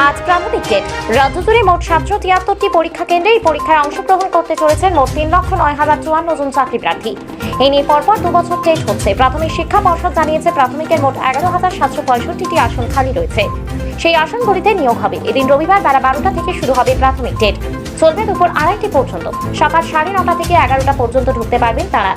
আজ প্রাথমিক টেট রাজ্য জুড়ে মোট ৭৭৩টি পরীক্ষা কেন্দ্রে এই পরীক্ষায় অংশগ্রহণ করতে চলেছেন মোট ৩,৯,০৫৪ জন চাকরি প্রার্থী। এই নিয়ে পরপর ২ বছর টেট হচ্ছে। প্রাথমিক শিক্ষা পর্ষদ জানিয়েছে প্রাথমিকের মোট ১১,৭৬৫টি আসন খালি রয়েছে। সেই আসনগুলিতে নিয়োগ হবে। এদিন রবিবার বেলা ১২টা থেকে শুরু হবে প্রাথমিক টেট, চলবে দুপুর ২:৩০ পর্যন্ত। সকাল ৯:৩০ থেকে ১১টা পর্যন্ত ঢুকতে পারবেন তারা।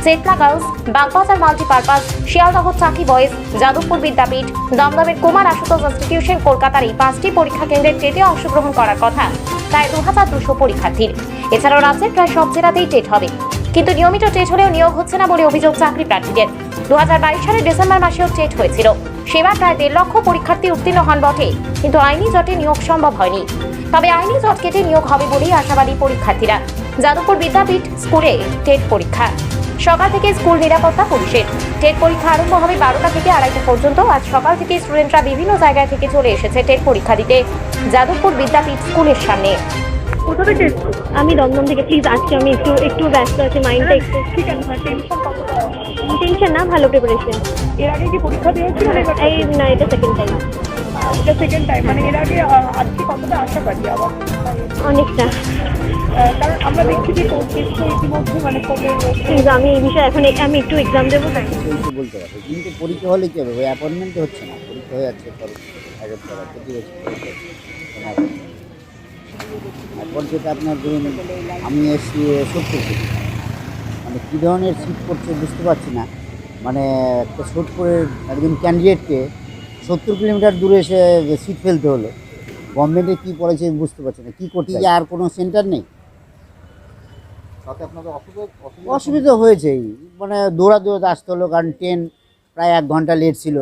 চেতলা গার্লস, বাগবাজার মাল্টিপারপাস, শিয়ালদহ চাকি বয়েজ, যাদবপুর বিদ্যাপীঠ, দমদমের কুমার আশুতোষ ইনস্টিটিউশন, কলকাতার এই 5টি পরীক্ষা কেন্দ্রের টেটে অংশগ্রহণ করার কথা প্রায় ২,২০০ পরীক্ষার্থীর। এছাড়াও রাজ্যের প্রায় সব জেলাতেই টেট হবে, কিন্তু নিয়মিত টেট হলেও নিয়োগ হচ্ছে না বলে অভিযোগ চাকরি প্রার্থীদের। ২০২২ সালের ডিসেম্বর মাসেও টেট হয়েছিল। সেবার প্রায় ১.৫ লক্ষ পরীক্ষার্থী উত্তীর্ণ হন বটে, কিন্তু আইনি জটে নিয়োগ সম্ভব হয়নি। তবে আইনি জট কেটে নিয়োগ হবে বলেই আশাবাদী পরীক্ষার্থীরা। যাদবপুর বিদ্যাপীঠ স্কুলে টেট পরীক্ষা। সকাল থেকে স্কুল নিরাপত্তা পুলিশের। টেট পরীক্ষা আরম্ভ হবে 12টা থেকে 2:30 পর্যন্ত। আজ সকাল থেকে স্টুডেন্টরা বিভিন্ন জায়গা থেকে চলে এসেছে টেট পরীক্ষা দিতে যাদবপুর বিদ্যাপীঠ স্কুলের সামনে। কোথা থেকে? আমি দমদম থেকে। প্লিজ আজকে আমি একটু ব্যস্ত আছি, মাইন্ডটা একটু ঠিক আছে, টেনশন না, ভালো প্রিপারেশন। এর আগে কি পরীক্ষা দিয়েছিল? এই না, এটা সেকেন্ড টাইম। এটা সেকেন্ড টাইম, মানে এর আগে আজকে কতটা আশাবাদী আবার? অনেকটা। কারণ আমরা দেখছি যে ইতিমধ্যে মানে প্লিজ আমি এই বিষয়ে এখন আমি একটু এক্সাম দেবো, তাই বলতে পারবে, কিন্তু পরীক্ষা হলে কি হবে? ওই অ্যাপয়েন্টমেন্ট হচ্ছে না, পরীক্ষা হয়ে যাচ্ছে প্রতি বছর। এখন যেটা আপনার ধরুন, আমি এসছি 70 থেকে, মানে কী ধরনের সিট করছে বুঝতে পারছি না। মানে একটা সোদপুরের একজন ক্যান্ডিডেটকে 70 কিলোমিটার দূরে এসে সিট ফেলতে হলো। গভর্নমেন্টে কী পড়েছে বুঝতে পারছি না, কী করতে, আর কোনো সেন্টার নেই। অসুবিধা হয়েছেই, মানে দৌড়াতে আসতে হলো, কারণ ট্রেন প্রায় 1 ঘন্টা লেট ছিল।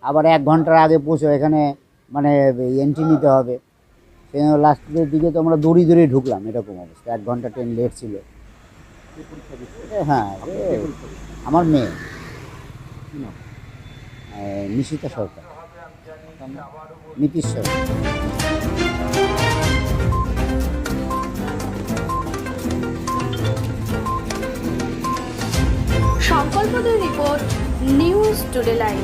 আবার 1 ঘন্টার আগে পৌঁছে এখানে মানে এন্ট্রি নিতে হবে। সেই লাস্টের দিকে তো আমরা দৌড়িয়ে ঢুকলাম, এরকম অবস্থা। 1 ঘন্টা ট্রেন লেট ছিল। হ্যাঁ, আমার মেয়ে নিশিতা সরকার, নীতিশ সরকার। সংকল্পদের রিপোর্ট, নিউজ টুডে লাইভ।